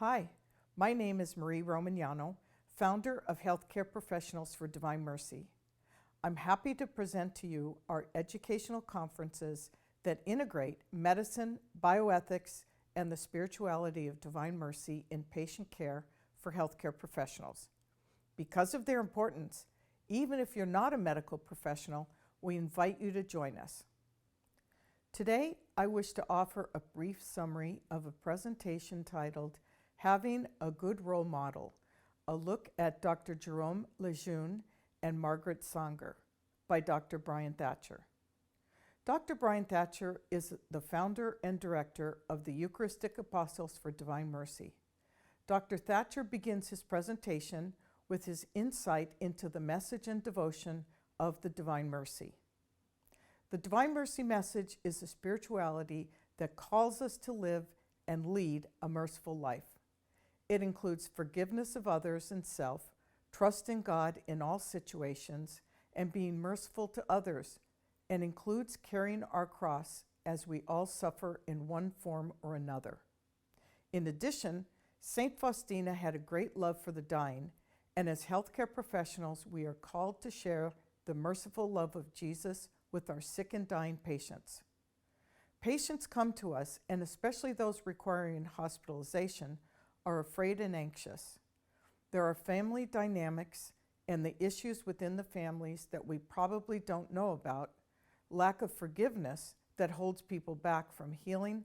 Hi, my name is Marie Romagnano, founder of Healthcare Professionals for Divine Mercy. I'm happy to present to you our educational conferences that integrate medicine, bioethics, and the spirituality of Divine Mercy in patient care for healthcare professionals. Because of their importance, even if you're not a medical professional, we invite you to join us. Today, I wish to offer a brief summary of a presentation titled Having a Good Role Model, a look at Dr. Jerome Lejeune and Margaret Sanger by Dr. Bryan Thatcher. Dr. Bryan Thatcher is the founder and director of the Eucharistic Apostles for Divine Mercy. Dr. Thatcher begins his presentation with his insight into the message and devotion of the Divine Mercy. The Divine Mercy message is a spirituality that calls us to live and lead a merciful life. It includes forgiveness of others and self, trust in God in all situations, and being merciful to others, and includes carrying our cross as we all suffer in one form or another. In addition, St. Faustina had a great love for the dying, and as healthcare professionals, we are called to share the merciful love of Jesus with our sick and dying patients. Patients come to us, and especially those requiring hospitalization, are afraid and anxious. There are family dynamics and the issues within the families that we probably don't know about, lack of forgiveness that holds people back from healing,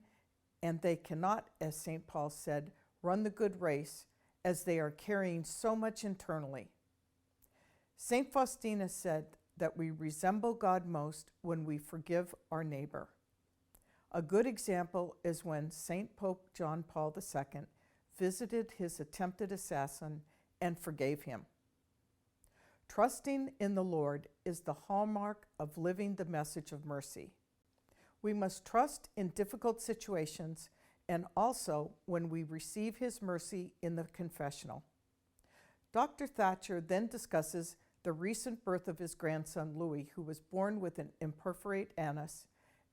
and they cannot, as St. Paul said, run the good race as they are carrying so much internally. St. Faustina said that we resemble God most when we forgive our neighbor. A good example is when St. Pope John Paul II visited his attempted assassin and forgave him. Trusting in the Lord is the hallmark of living the message of mercy. We must trust in difficult situations and also when we receive His mercy in the confessional. Dr. Thatcher then discusses the recent birth of his grandson Louis, who was born with an imperforate anus,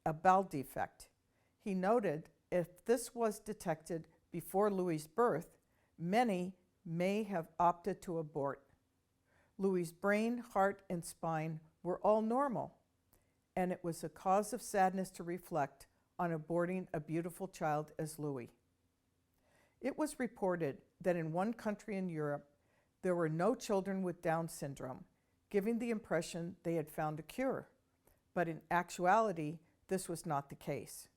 a bowel defect. He noted if this was detected before Louis' birth, many may have opted to abort. Louis' brain, heart, and spine were all normal, and it was a cause of sadness to reflect on aborting a beautiful child as Louis. It was reported that in one country in Europe, there were no children with Down syndrome, giving the impression they had found a cure. But in actuality, this was not the case.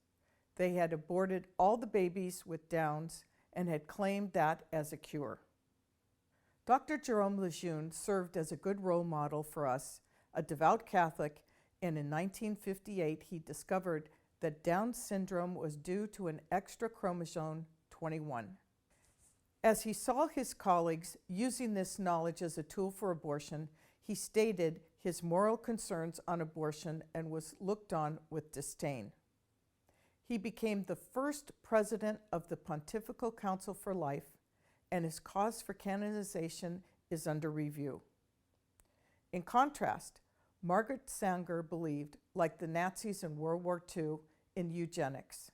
They had aborted all the babies with Downs and had claimed that as a cure. Dr. Jerome Lejeune served as a good role model for us, a devout Catholic, and in 1958 he discovered that Down syndrome was due to an extra chromosome 21. As he saw his colleagues using this knowledge as a tool for abortion, he stated his moral concerns on abortion and was looked on with disdain. He became the first president of the Pontifical Council for Life, and his cause for canonization is under review. In contrast, Margaret Sanger believed, like the Nazis in World War II, in eugenics.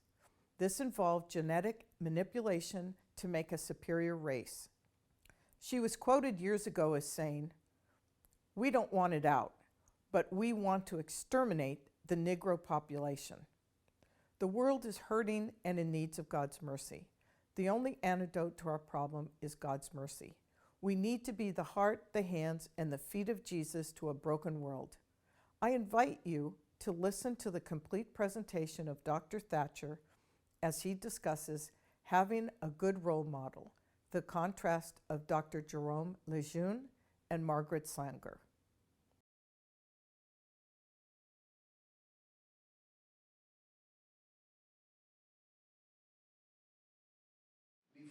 This involved genetic manipulation to make a superior race. She was quoted years ago as saying, "We don't want it out, but we want to exterminate the Negro population." The world is hurting and in need of God's mercy. The only antidote to our problem is God's mercy. We need to be the heart, the hands, and the feet of Jesus to a broken world. I invite you to listen to the complete presentation of Dr. Thatcher as he discusses having a good role model, the contrast of Dr. Jerome Lejeune and Margaret Sanger.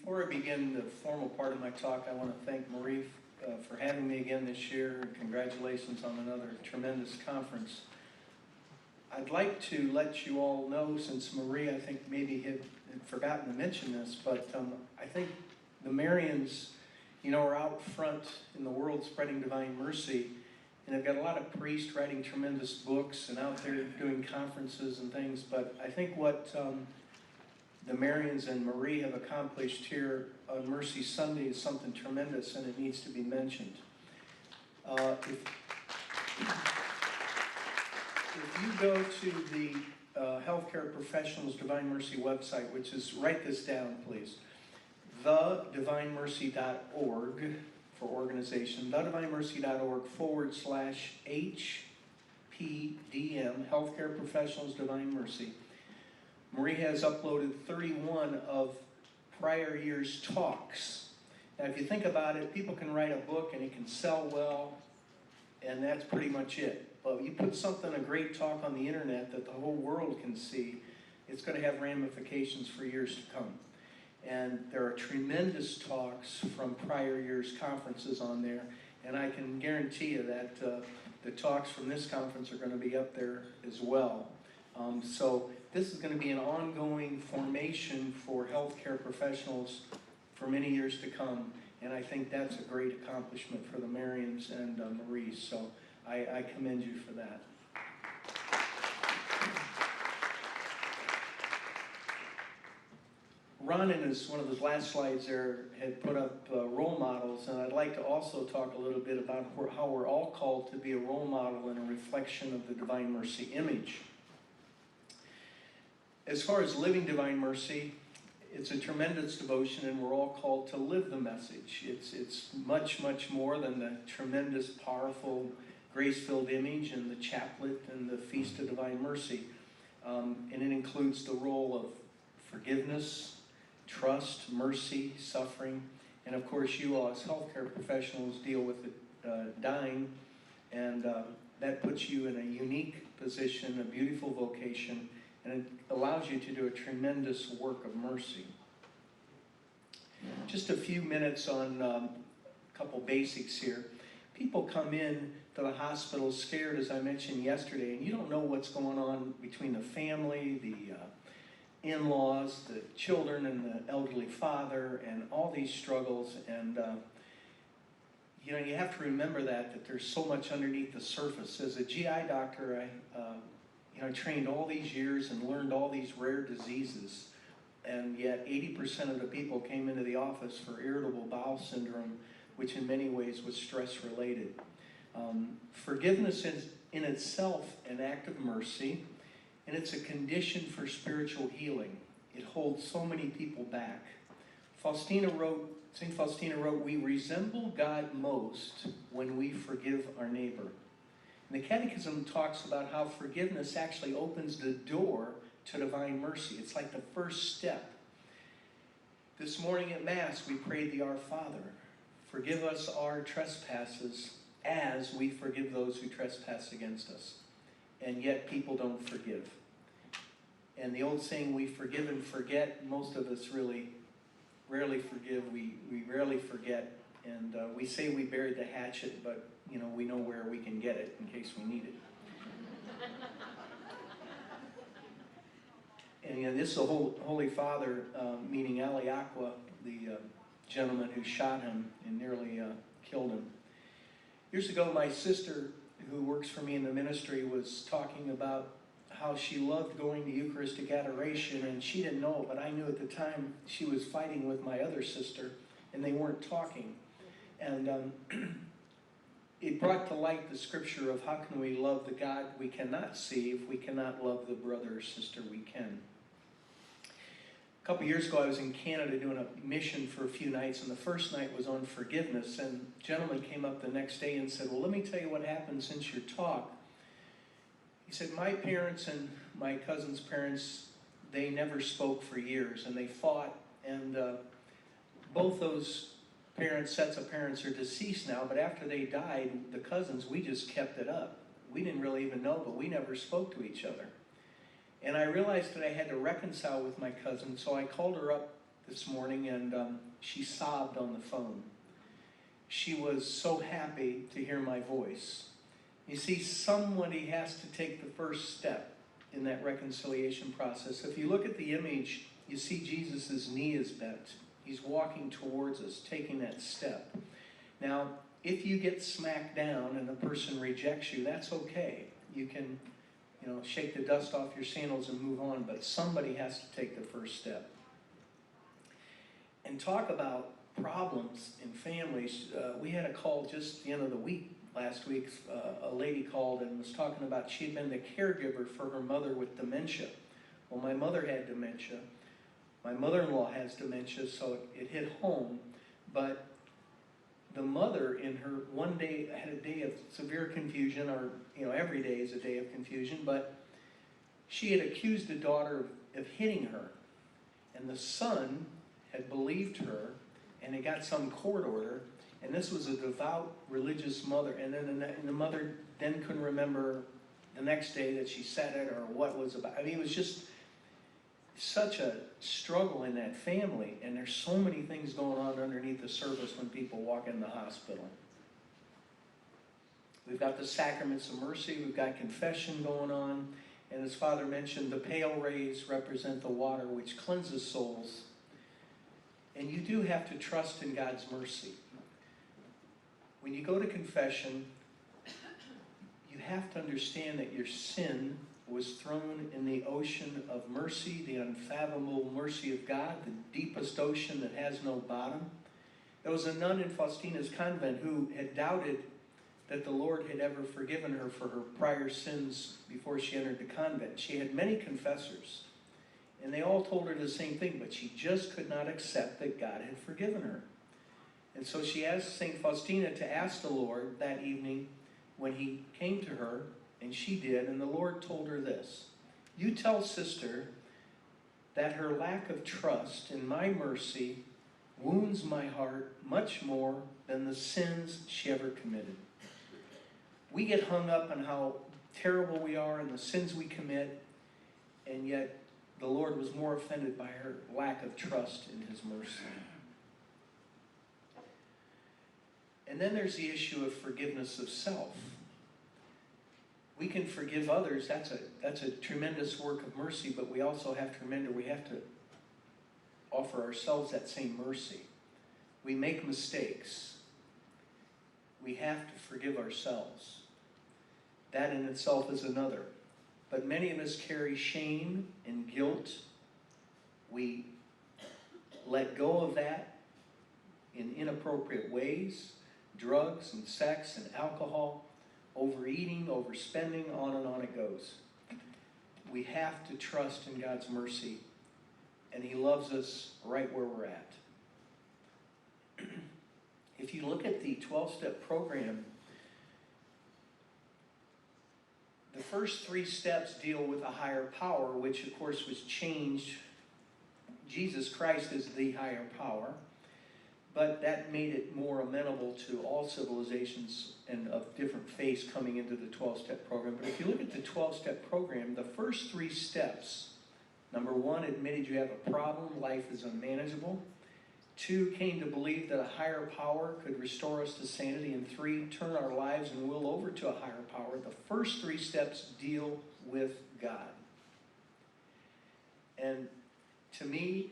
Before I begin the formal part of my talk, I want to thank Marie for having me again this year, and congratulations on another tremendous conference. I'd like to let you all know, since Marie, I think, maybe had forgotten to mention this, but I think the Marians, are out front in the world spreading divine mercy, and they've got a lot of priests writing tremendous books and out there doing conferences and things, but I think what the Marians and Marie have accomplished here on Mercy Sunday is something tremendous, and it needs to be mentioned. If you go to the Healthcare Professionals Divine Mercy website, which is, write this down please, thedivinemercy.org for organization, thedivinemercy.org/HPDM, Healthcare Professionals Divine Mercy. Marie has uploaded 31 of prior year's talks. Now if you think about it, people can write a book and it can sell well, and that's pretty much it. But you put a great talk on the internet that the whole world can see, it's going to have ramifications for years to come. And there are tremendous talks from prior year's conferences on there, and I can guarantee you that the talks from this conference are going to be up there as well. So this is going to be an ongoing formation for healthcare professionals for many years to come, and I think that's a great accomplishment for the Marians and Marie. So I commend you for that. Ron, in one of his last slides there, had put up role models, and I'd like to also talk a little bit about how we're all called to be a role model and a reflection of the Divine Mercy image. As far as living Divine Mercy, it's a tremendous devotion, and we're all called to live the message. It's much, much more than the tremendous, powerful, grace-filled image and the chaplet and the Feast of Divine Mercy. And it includes the role of forgiveness, trust, mercy, suffering, and of course you all as healthcare professionals deal with the dying, and that puts you in a unique position, a beautiful vocation, and it allows you to do a tremendous work of mercy. Just a few minutes on a couple basics here. People come in to the hospital scared, as I mentioned yesterday, and you don't know what's going on between the family, the in-laws, the children, and the elderly father, and all these struggles. And you know, you have to remember that there's so much underneath the surface. As a GI doctor, I trained all these years and learned all these rare diseases, and yet 80% of the people came into the office for irritable bowel syndrome, which in many ways was stress-related. Forgiveness is in itself an act of mercy, and it's a condition for spiritual healing. It holds so many people back. St. Faustina wrote, "We resemble God most when we forgive our neighbor." And the Catechism talks about how forgiveness actually opens the door to divine mercy. It's like the first step. This morning at Mass, we prayed the Our Father. Forgive us our trespasses as we forgive those who trespass against us. And yet people don't forgive. And the old saying, we forgive and forget, most of us really rarely forgive. We rarely forget. And we say we buried the hatchet, but we know where we can get it in case we need it. And this is the Holy Father, meaning Aliaqua, the gentleman who shot him and nearly killed him. Years ago, my sister, who works for me in the ministry, was talking about how she loved going to Eucharistic adoration, and she didn't know it, but I knew at the time she was fighting with my other sister, and they weren't talking. And it brought to light the scripture of how can we love the God we cannot see if we cannot love the brother or sister we can. A couple years ago, I was in Canada doing a mission for a few nights, and the first night was on forgiveness, and a gentleman came up the next day and said, "Well, let me tell you what happened since your talk." He said, "My parents and my cousin's parents, they never spoke for years, and they fought, and both those sets of parents are deceased now, but after they died, the cousins, we just kept it up. We didn't really even know, but we never spoke to each other. And I realized that I had to reconcile with my cousin, so I called her up this morning, and she sobbed on the phone. She was so happy to hear my voice." You see, somebody has to take the first step in that reconciliation process. If you look at the image, you see Jesus' knee is bent. He's walking towards us, taking that step. Now, if you get smacked down and the person rejects you, that's okay. You can shake the dust off your sandals and move on, but somebody has to take the first step. And talk about problems in families. We had a call just the end of the week, last week. A lady called and was talking about she'd been the caregiver for her mother with dementia. Well, my mother had dementia. My mother-in-law has dementia, so it hit home. But the mother in her one day had a day of severe confusion, or every day is a day of confusion, but she had accused the daughter of hitting her. And the son had believed her, and it got some court order, and this was a devout religious mother, and then the mother then couldn't remember the next day that she said it or what was about. I mean, it was just such a struggle in that family, and there's so many things going on underneath the surface when people walk in the hospital. We've got the sacraments of mercy, we've got confession going on, and as Father mentioned, the pale rays represent the water which cleanses souls. And you do have to trust in God's mercy. When you go to confession, you have to understand that your sin was thrown in the ocean of mercy, the unfathomable mercy of God, the deepest ocean that has no bottom. There was a nun in Faustina's convent who had doubted that the Lord had ever forgiven her for her prior sins before she entered the convent. She had many confessors, and they all told her the same thing, but she just could not accept that God had forgiven her. And so she asked St. Faustina to ask the Lord that evening when he came to her, and she did, and the Lord told her this: "You tell sister that her lack of trust in my mercy wounds my heart much more than the sins she ever committed." We get hung up on how terrible we are and the sins we commit, and yet the Lord was more offended by her lack of trust in his mercy. And then there's the issue of forgiveness of self. We can forgive others. That's a tremendous work of mercy, but we also have to remember we have to offer ourselves that same mercy. We make mistakes. We have to forgive ourselves. That in itself is another. But many of us carry shame and guilt. We let go of that in inappropriate ways. Drugs and sex and alcohol, overeating, overspending, on and on it goes. We have to trust in God's mercy, and he loves us right where we're at. If you look at the 12-step program, the first 3 steps deal with a higher power, which of course was changed. Jesus Christ is the higher power, but that made it more amenable to all civilizations and of different faiths coming into the 12-step program. But if you look at the 12-step program, the first 3 steps, number 1, admitted you have a problem, life is unmanageable. 2, came to believe that a higher power could restore us to sanity. And 3, turn our lives and will over to a higher power. The first 3 steps deal with God. And to me,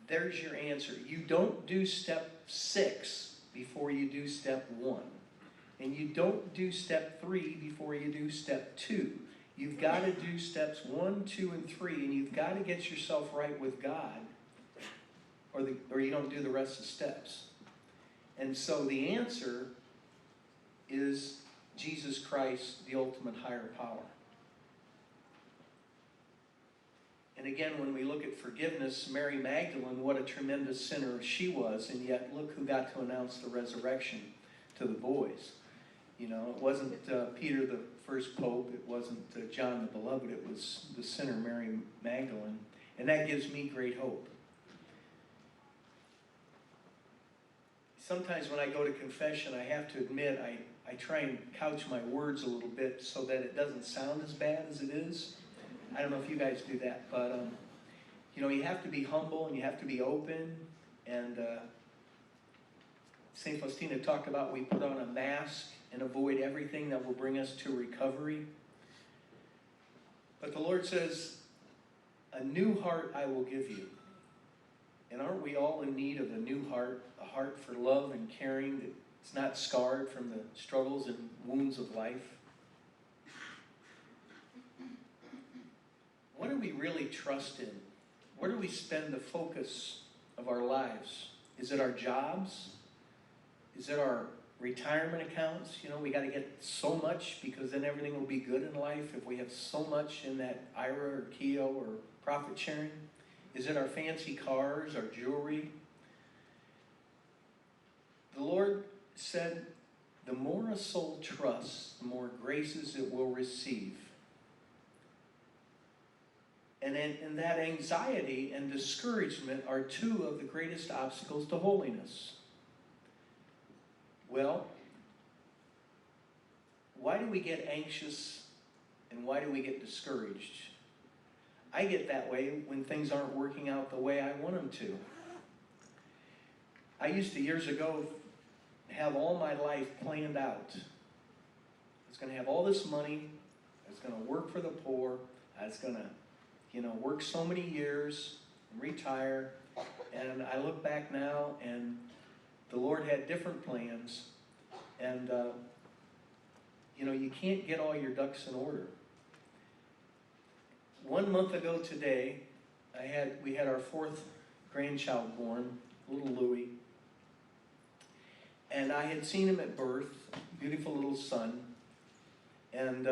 there's your answer. You don't do step 6 before you do step 1. And you don't do step 3 before you do step 2. You've got to do steps 1, 2, and 3, and you've got to get yourself right with God, or you don't do the rest of the steps. And so the answer is Jesus Christ, the ultimate higher power. And again, when we look at forgiveness, Mary Magdalene, what a tremendous sinner she was, and yet look who got to announce the resurrection to the boys. You know, it wasn't Peter the first pope, it wasn't John the Beloved, it was the sinner Mary Magdalene. And that gives me great hope. Sometimes when I go to confession, I have to admit, I try and couch my words a little bit so that it doesn't sound as bad as it is. I don't know if you guys do that, but you have to be humble and you have to be open. And St. Faustina talked about we put on a mask and avoid everything that will bring us to recovery. But the Lord says, "A new heart I will give you." And aren't we all in need of a new heart, a heart for love and caring that's not scarred from the struggles and wounds of life? do we really trust in? Where do we spend the focus of our lives? Is it our jobs? Is it our retirement accounts? You know, we got to get so much because then everything will be good in life if we have so much in that IRA or Keogh or profit sharing. Is it our fancy cars, our jewelry? The Lord said, the more a soul trusts, the more graces it will receive. And that anxiety and discouragement are two of the greatest obstacles to holiness. Well, why do we get anxious and why do we get discouraged? I get that way when things aren't working out the way I want them to. I used to, years ago, have all my life planned out. I was going to have all this money. I was going to work for the poor. I was going to, work so many years and retire. And I look back now, and the Lord had different plans. And, you can't get all your ducks in order. 1 month ago today, we had our 4th grandchild born, little Louis. And I had seen him at birth, beautiful little son. And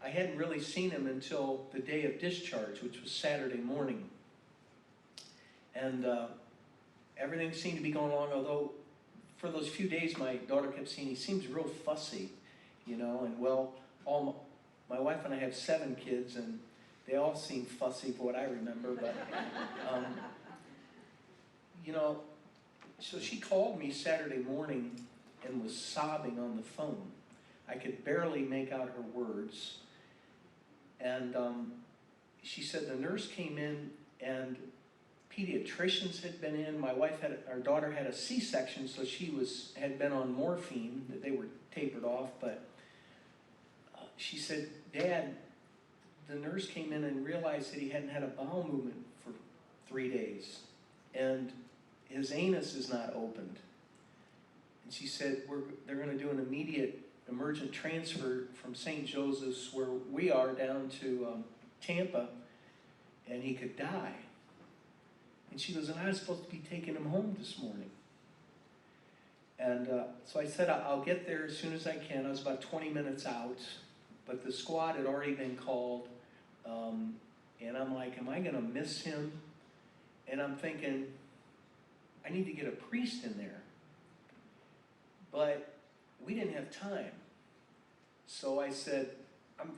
I hadn't really seen him until the day of discharge, which was Saturday morning. And everything seemed to be going along, although for those few days my daughter kept saying, he seems real fussy, and well, my wife and I have 7 kids, and they all seem fussy for what I remember, but, so she called me Saturday morning and was sobbing on the phone. I could barely make out her words. And she said the nurse came in and pediatricians had been in. Our daughter had a C-section, so she had been on morphine. That they were tapered off, but she said, Dad, the nurse came in and realized that he hadn't had a bowel movement for 3 days. And his anus is not opened. And she said, they're going to do an immediate emergent transfer from St. Joseph's, where we are, down to Tampa, and he could die. And she goes, and I was supposed to be taking him home this morning. And so I said, I'll get there as soon as I can. I was about 20 minutes out, but the squad had already been called. And I'm like, am I going to miss him? And I'm thinking, I need to get a priest in there. But we didn't have time. So I said,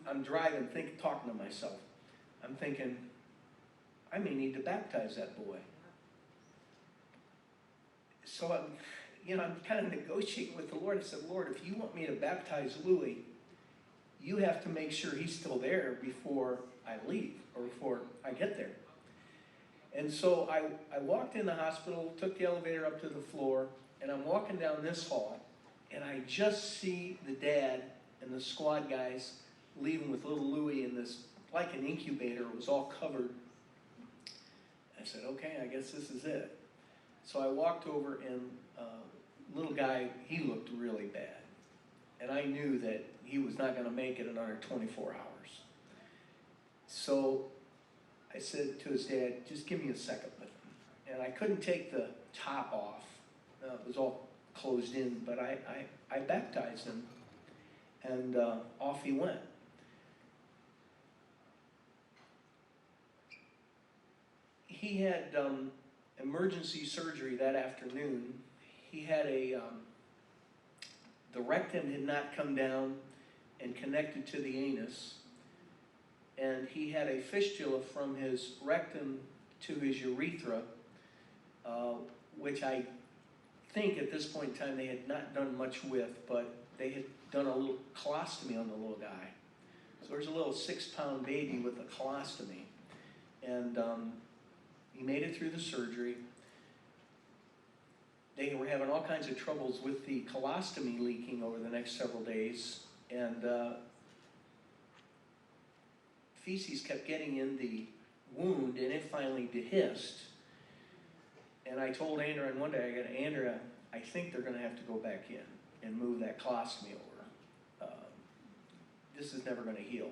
I'm driving, talking to myself. I'm thinking, I may need to baptize that boy. So I'm kind of negotiating with the Lord. I said, Lord, if you want me to baptize Louis, you have to make sure he's still there before I leave or before I get there. And so I walked in the hospital, took the elevator up to the floor, and I'm walking down this hall, and I just see the dad and the squad guys leaving with little Louis in this, like an incubator. It was all covered. I said, okay, I guess this is it. So I walked over, and little guy, he looked really bad. And I knew that he was not going to make it in under 24 hours. So I said to his dad, just give me a second with him. And I couldn't take the top off. It was all closed in, but I baptized him, and off he went. He had emergency surgery that afternoon. He had the rectum had not come down and connected to the anus, and he had a fistula from his rectum to his urethra, which I think at this point in time they had not done much with, but they had done a little colostomy on the little guy. So there's a little 6-pound baby with a colostomy, and he made it through the surgery. They were having all kinds of troubles with the colostomy leaking over the next several days, and feces kept getting in the wound, and it finally dehisced. And I told Andrea, and one day I got, Andrea, I think they're going to have to go back in and move that colostomy over. This is never going to heal.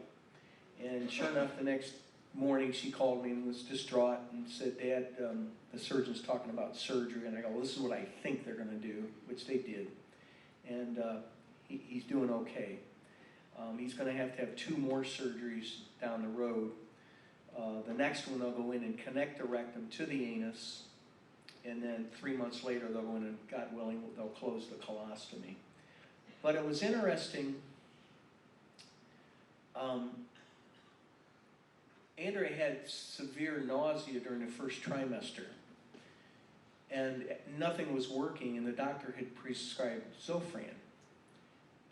And sure enough, the next morning she called me and was distraught and said, Dad, the surgeon's talking about surgery. And I go, well, this is what I think they're going to do, which they did. And he's doing okay. He's going to have 2 more surgeries down the road. The next one, they'll go in and connect the rectum to the anus. And then 3 months later, they'll go in and, God willing, they'll close the colostomy. But it was interesting. Andrea had severe nausea during the first trimester. And nothing was working, and the doctor had prescribed Zofran.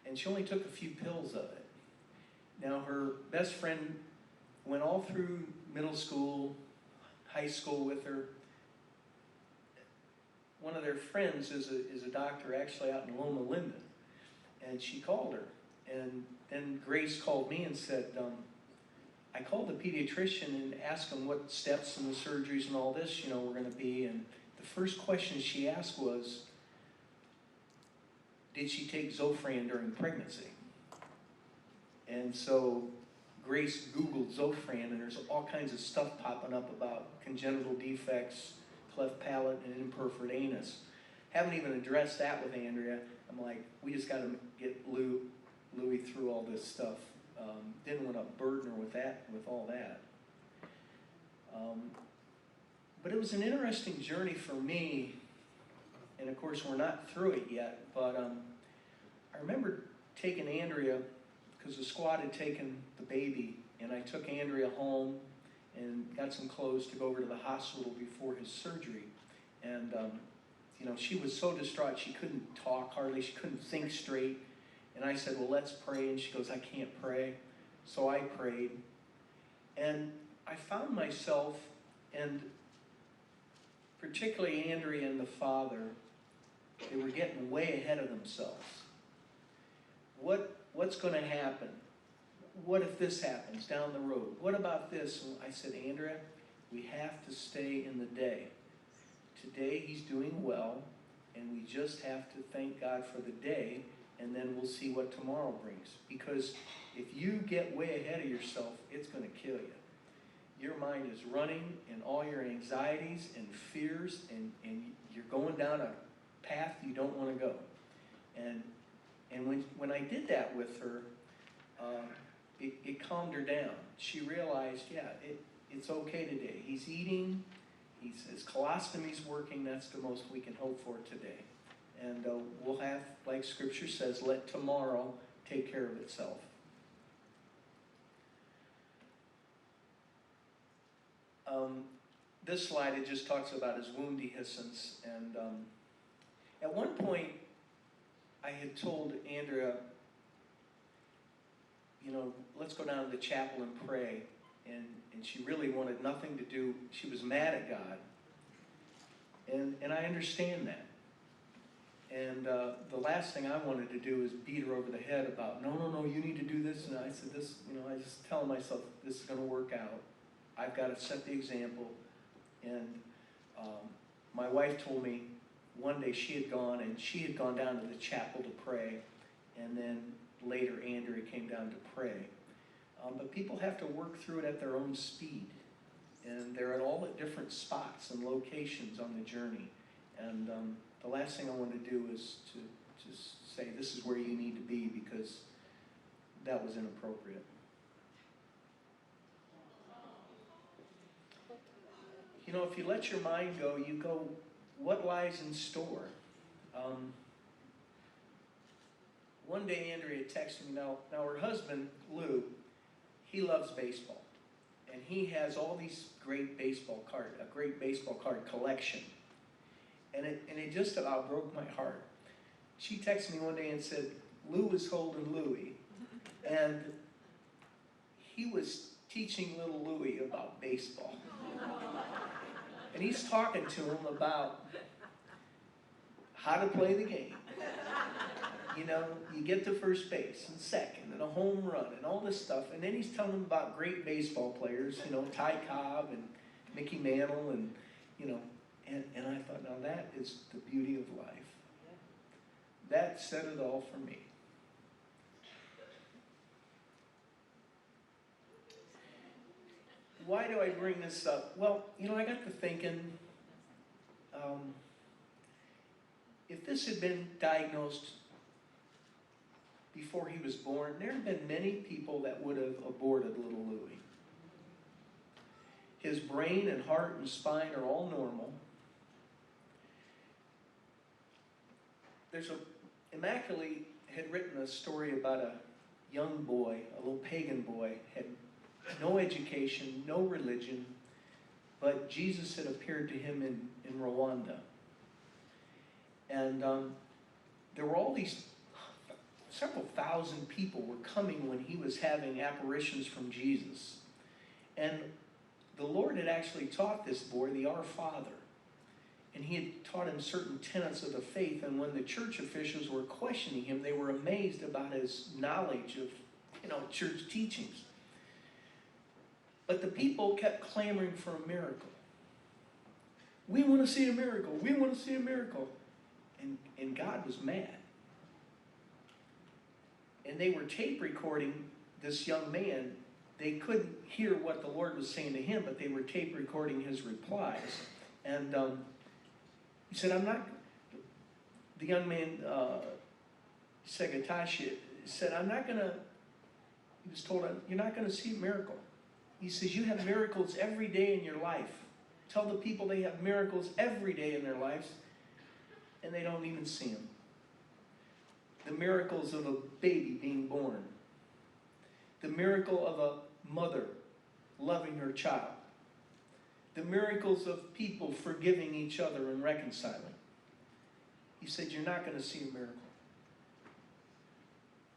And she only took a few pills of it. Now, her best friend went all through middle school, high school with her. One of their friends is a doctor actually out in Loma Linda. And she called her. And then Grace called me and said, I called the pediatrician and asked him what steps and the surgeries and all this, were going to be. And the first question she asked was, did she take Zofran during pregnancy? And so Grace Googled Zofran, and there's all kinds of stuff popping up about congenital defects, cleft palate, and imperforate anus. Haven't even addressed that with Andrea. I'm like, we just got to get Louie through all this stuff. Didn't want to burden her with all that. But it was an interesting journey for me, and of course we're not through it yet, but I remember taking Andrea, because the squad had taken the baby, and I took Andrea home and got some clothes to go over to the hospital before his surgery. And she was so distraught she couldn't talk hardly, she couldn't think straight. And I said, well, let's pray. And she goes, I can't pray. So I prayed. And I found myself, and particularly Andrea and the father, they were getting way ahead of themselves. What's going to happen? What if this happens down the road? What about this? And I said, Andrea, we have to stay in the day. Today he's doing well, and we just have to thank God for the day, and then we'll see what tomorrow brings. Because if you get way ahead of yourself, it's going to kill you. Your mind is running, and all your anxieties and fears, and you're going down a path you don't want to go. And when I did that with her, it calmed her down. She realized, it's okay today. He's eating, his colostomy's working, that's the most we can hope for today. And we'll have, like Scripture says, let tomorrow take care of itself. This slide, it just talks about his wound dehiscence. And at one point, I had told Andrea, let's go down to the chapel and pray. And she really wanted nothing to do. She was mad at God. And I understand that. And the last thing I wanted to do is beat her over the head about, no, you need to do this. And I said, this, I just tell myself, this is going to work out. I've got to set the example. And my wife told me one day she had gone down to the chapel to pray. And then later Andrea came down to pray. But people have to work through it at their own speed. And they're all at different spots and locations on the journey. And the last thing I want to do is to just say this is where you need to be, because that was inappropriate. If you let your mind go, you go, what lies in store? One day Andrea texted me, now her husband, Lou, he loves baseball. And he has all these great baseball cards, a great baseball card collection. And it just about broke my heart. She texted me one day and said, Lou was holding Louie, and he was teaching little Louie about baseball. And he's talking to him about how to play the game. You get to first base and second and a home run and all this stuff. And then he's telling him about great baseball players, Ty Cobb and Mickey Mantle and, and I thought, now that is the beauty of life. That said it all for me. why do I bring this up? Well, I got to thinking, if this had been diagnosed before he was born, there have been many people that would have aborted little Louis. His brain and heart and spine are all normal. Immaculate had written a story about a young boy, a little pagan boy, had no education, no religion, but Jesus had appeared to him in Rwanda. And there were all these, several thousand people were coming when he was having apparitions from Jesus. And the Lord had actually taught this boy the Our Father. And he had taught him certain tenets of the faith. And when the church officials were questioning him, they were amazed about his knowledge of, church teachings. But the people kept clamoring for a miracle. We want to see a miracle. We want to see a miracle. And God was mad. And they were tape recording this young man. They couldn't hear what the Lord was saying to him, but they were tape recording his replies. And he said, the young man, Segatashi, said, he was told, you're not going to see a miracle. He says, you have miracles every day in your life. Tell the people they have miracles every day in their lives, and they don't even see them. The miracles of a baby being born. The miracle of a mother loving her child. The miracles of people forgiving each other and reconciling. He said, you're not going to see a miracle.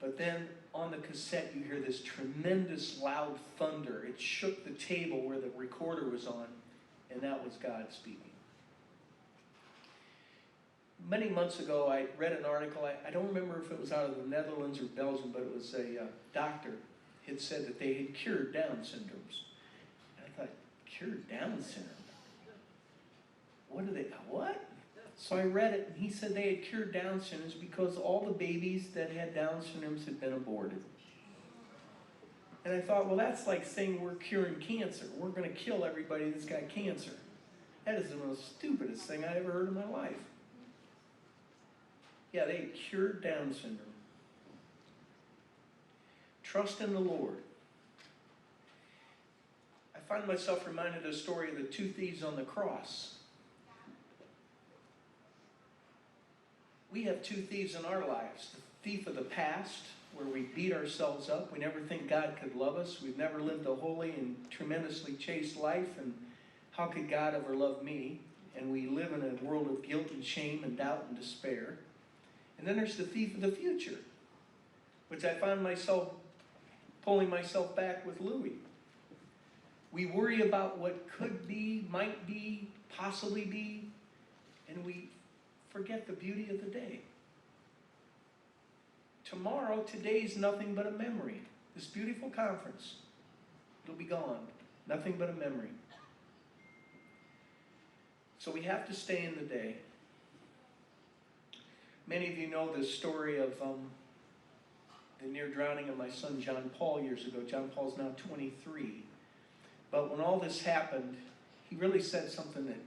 But then on the cassette you hear this tremendous loud thunder. It shook the table where the recorder was on, and that was God speaking. Many months ago I read an article, I don't remember if it was out of the Netherlands or Belgium, but it was a doctor had said that they had cured Down syndromes. And I thought, cured Down syndrome? What? So I read it, and he said they had cured Down syndromes because all the babies that had Down syndromes had been aborted. And I thought, well, that's like saying we're curing cancer. We're going to kill everybody that's got cancer. That is the most stupidest thing I ever heard in my life. Yeah, they had cured Down syndrome. Trust in the Lord. I find myself reminded of the story of the two thieves on the cross. We have two thieves in our lives. The thief of the past, where we beat ourselves up. We never think God could love us. We've never lived a holy and tremendously chaste life. And how could God ever love me? And we live in a world of guilt and shame and doubt and despair. And then there's the thief of the future, which I find myself pulling myself back with Louis. We worry about what could be, might be, possibly be, and we forget the beauty of the day. Tomorrow, today's nothing but a memory. This beautiful conference, it'll be gone. Nothing but a memory. So we have to stay in the day. Many of you know the story of the near drowning of my son John Paul years ago. John Paul's now 23. But when all this happened, he really said something that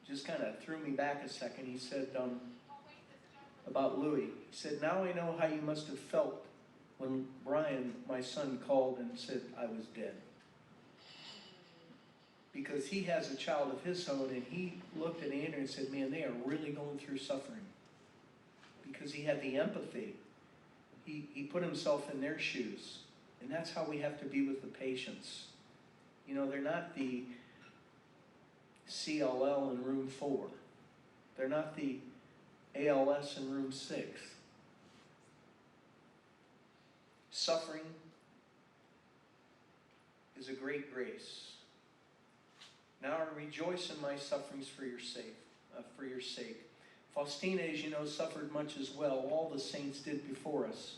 just kind of threw me back a second. He said about Louis. He said, now I know how you must have felt when Bryan, my son, called and said I was dead. Because he has a child of his own, and he looked at Andrew and said, man, they are really going through suffering. Because he had the empathy. He put himself in their shoes. And that's how we have to be with the patients. You know, they're not the CLL in room 4. They're not the ALS in room 6. Suffering is a great grace. Now I rejoice in my sufferings for your sake. Faustina, as you know, suffered much as well. All the saints did before us.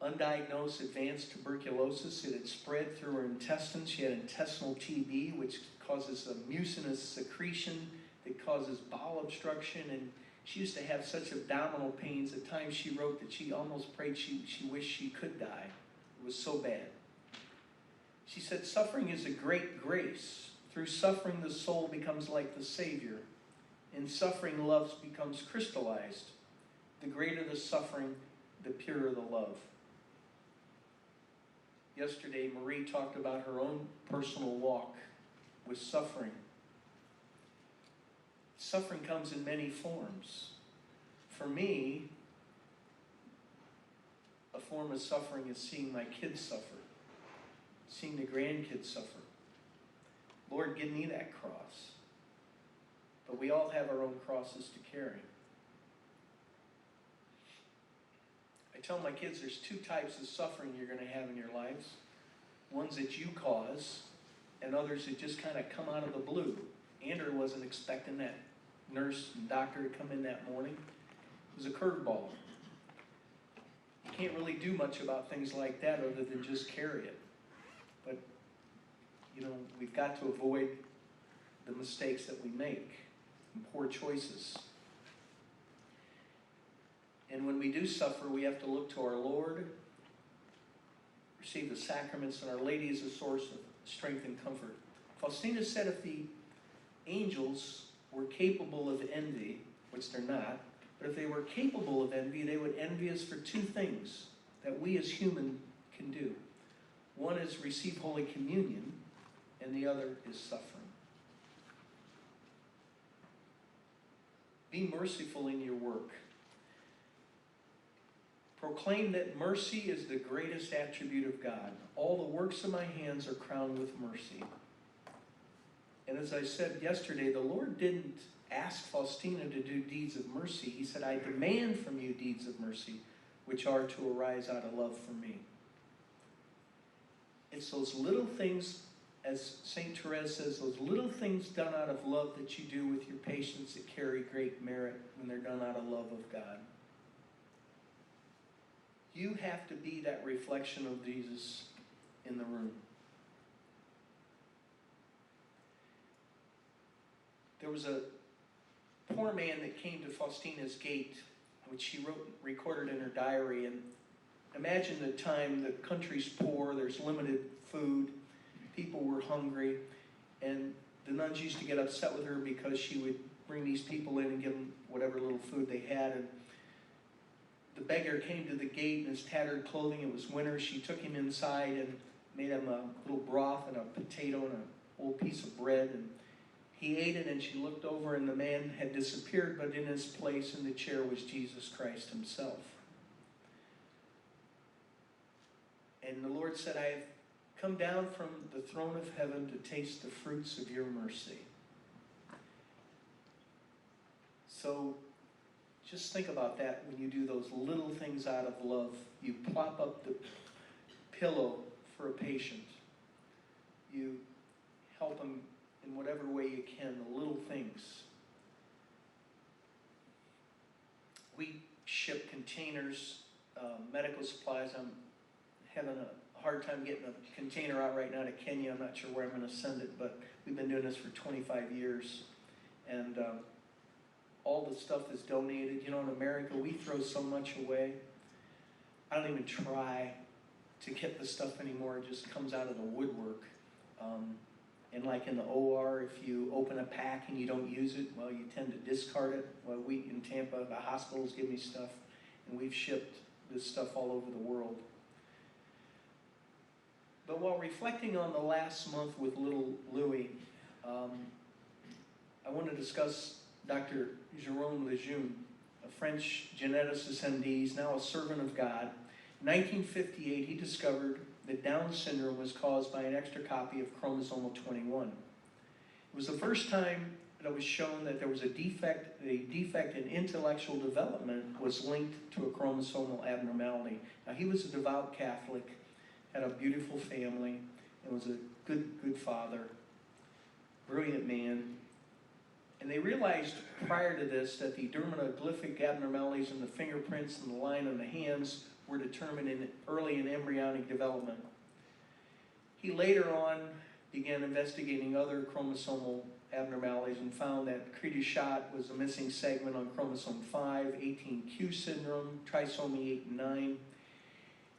Undiagnosed advanced tuberculosis. It had spread through her intestines. She had intestinal TB, which causes a mucinous secretion that causes bowel obstruction. And she used to have such abdominal pains. At times she wrote that she almost prayed she wished she could die. It was so bad. She said, suffering is a great grace. Through suffering, the soul becomes like the Savior. In suffering, love becomes crystallized. The greater the suffering, the purer the love. Yesterday, Marie talked about her own personal walk with suffering. Suffering comes in many forms. For me, a form of suffering is seeing my kids suffer, seeing the grandkids suffer. Lord, give me that cross. But we all have our own crosses to carry. I tell my kids there's two types of suffering you're going to have in your lives. Ones that you cause, and others that just kind of come out of the blue. Andrew wasn't expecting that nurse and doctor to come in that morning. It was a curveball. You can't really do much about things like that other than just carry it. But, you know, we've got to avoid the mistakes that we make and poor choices. And when we do suffer, we have to look to our Lord, receive the sacraments, and Our Lady is a source of strength and comfort. Faustina said if the angels were capable of envy, which they're not, but if they were capable of envy, they would envy us for two things that we as human can do. One is receive Holy Communion, and the other is suffering. Be merciful in your work. Proclaim that mercy is the greatest attribute of God. All the works of my hands are crowned with mercy. And as I said yesterday, the Lord didn't ask Faustina to do deeds of mercy. He said, I demand from you deeds of mercy, which are to arise out of love for me. It's those little things, as St. Therese says, those little things done out of love that you do with your patients that carry great merit when they're done out of love of God. You have to be that reflection of Jesus in the room. There was a poor man that came to Faustina's gate, which she recorded in her diary. And imagine the time, the country's poor, there's limited food, people were hungry, and the nuns used to get upset with her because she would bring these people in and give them whatever little food they had. And the beggar came to the gate in his tattered clothing. It was winter. She took him inside and made him a little broth and a potato and an old piece of bread. And he ate it, and she looked over, and the man had disappeared, but in his place in the chair was Jesus Christ himself. And the Lord said, I have come down from the throne of heaven to taste the fruits of your mercy. So just think about that when you do those little things out of love. You plop up the pillow for a patient. You help them in whatever way you can, the little things. We ship containers, medical supplies. I'm having a hard time getting a container out right now to Kenya. I'm not sure where I'm going to send it, but we've been doing this for 25 years. And all the stuff is donated. You know, in America, we throw so much away. I don't even try to get the stuff anymore. It just comes out of the woodwork. And like in the OR, if you open a pack and you don't use it, well, you tend to discard it. Well, we in Tampa, the hospitals give me stuff, and we've shipped this stuff all over the world. But while reflecting on the last month with little Louis, I want to discuss Dr. Jerome Lejeune, a French geneticist MD. He's now a servant of God. In 1958, he discovered that Down syndrome was caused by an extra copy of chromosomal 21. It was the first time that it was shown that there was a defect in intellectual development was linked to a chromosomal abnormality. Now, he was a devout Catholic, had a beautiful family, and was a good father, brilliant man. And they realized prior to this that the dermatoglyphic abnormalities in the fingerprints and the line on the hands were determined early in embryonic development. He later on began investigating other chromosomal abnormalities and found that Cri du Chat was a missing segment on chromosome 5, 18q syndrome, trisomy 8 and 9.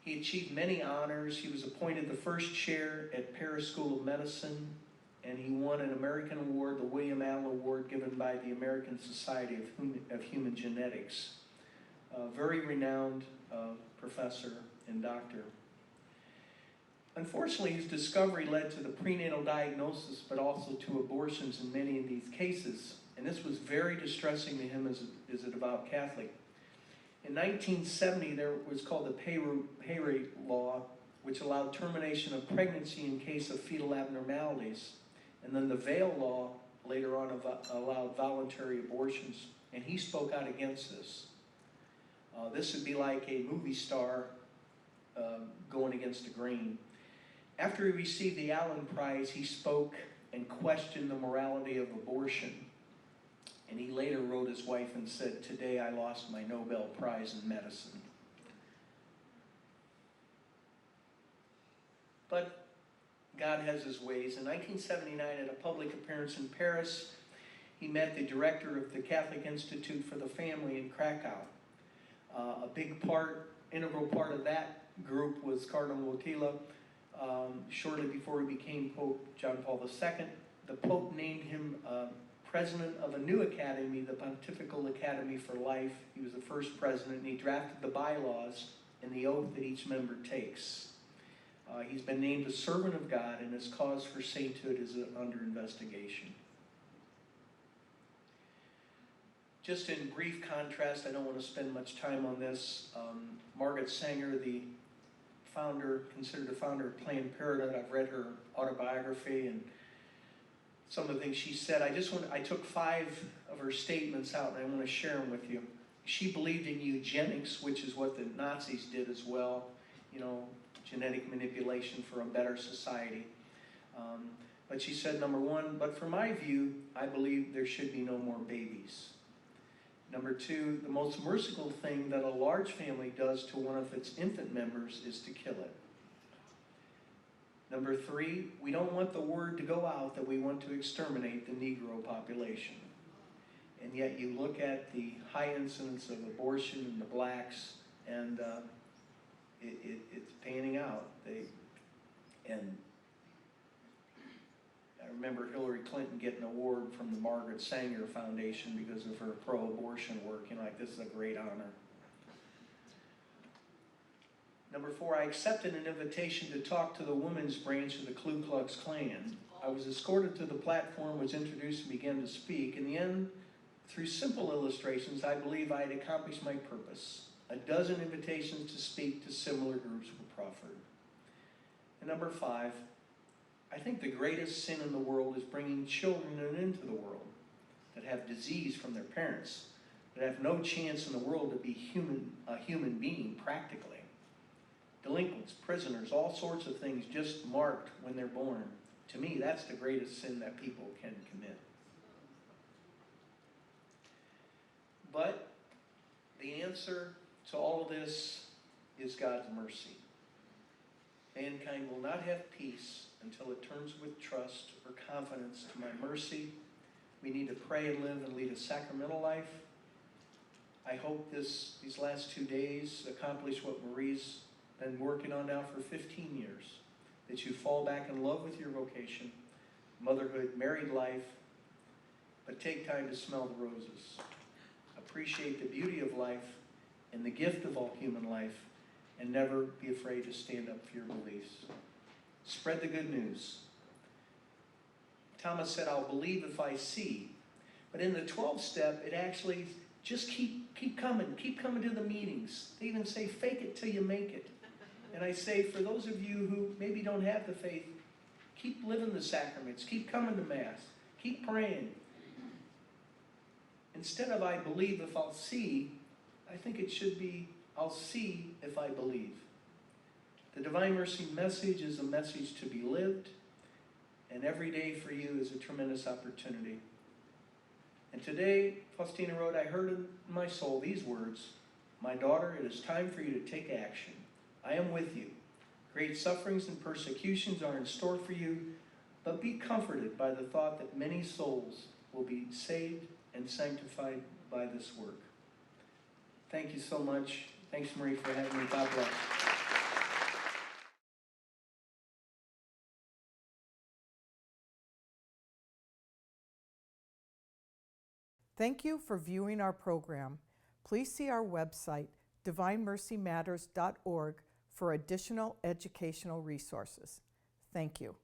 He achieved many honors. He was appointed the first chair at Paris School of Medicine, and he won an American award, the William Allen Award, given by the American Society of Human Genetics. A very renowned professor and doctor. Unfortunately, his discovery led to the prenatal diagnosis, but also to abortions in many of these cases. And this was very distressing to him as a devout Catholic. In 1970, there was called the pay rate law, which allowed termination of pregnancy in case of fetal abnormalities. And then the veil law later on allowed voluntary abortions. And he spoke out against this. This would be like a movie star going against the grain. After he received the Allen Prize, he spoke and questioned the morality of abortion. And he later wrote his wife and said, "Today I lost my Nobel Prize in medicine." But God has his ways. In 1979, at a public appearance in Paris, he met the director of the Catholic Institute for the Family in Krakow. A big integral part of that group was Cardinal Wojtyla. Shortly before he became Pope John Paul II, the Pope named him president of a new academy, the Pontifical Academy for Life. He was the first president, and he drafted the bylaws and the oath that each member takes. He's been named a servant of God, and his cause for sainthood is under investigation. Just in brief contrast, I don't want to spend much time on this. Margaret Sanger, the founder, considered the founder of Planned Parenthood. I've read her autobiography and some of the things she said. I took 5 of her statements out, and I want to share them with you. She believed in eugenics, which is what the Nazis did as well. You know, genetic manipulation for a better society. But she said, number 1, but from my view, I believe there should be no more babies. Number 2, the most merciful thing that a large family does to one of its infant members is to kill it. Number 3, we don't want the word to go out that we want to exterminate the Negro population. And yet you look at the high incidence of abortion in the blacks, and it's panning out. And I remember Hillary Clinton getting an award from the Margaret Sanger Foundation because of her pro-abortion work. You know, like, this is a great honor. Number 4, I accepted an invitation to talk to the women's branch of the Ku Klux Klan. I was escorted to the platform, was introduced, and began to speak. In the end, through simple illustrations, I believe I had accomplished my purpose. A dozen invitations to speak to similar groups were proffered. And number 5, I think the greatest sin in the world is bringing children into the world that have disease from their parents, that have no chance in the world to be a human being practically. Delinquents, prisoners, all sorts of things just marked when they're born. To me, that's the greatest sin that people can commit. But the answer to all of this is God's mercy. Mankind will not have peace until it turns with trust or confidence to my mercy. We need to pray and live and lead a sacramental life. I hope these last 2 days accomplish what Marie's been working on now for 15 years, that you fall back in love with your vocation, motherhood, married life, but take time to smell the roses. Appreciate the beauty of life and the gift of all human life, and never be afraid to stand up for your beliefs. Spread the good news. Thomas said, I'll believe if I see. But in the 12th step, it actually just keep coming to the meetings. They even say, fake it till you make it. And I say, for those of you who maybe don't have the faith, keep living the sacraments, keep coming to Mass, keep praying. Instead of I believe if I'll see, I think it should be I'll see if I believe. The Divine Mercy message is a message to be lived, and every day for you is a tremendous opportunity. And today, Faustina wrote, I heard in my soul these words, my daughter, it is time for you to take action. I am with you. Great sufferings and persecutions are in store for you, but be comforted by the thought that many souls will be saved and sanctified by this work. Thank you so much. Thanks, Marie, for having me. God bless. Thank you for viewing our program. Please see our website, divinemercymatters.org, for additional educational resources. Thank you.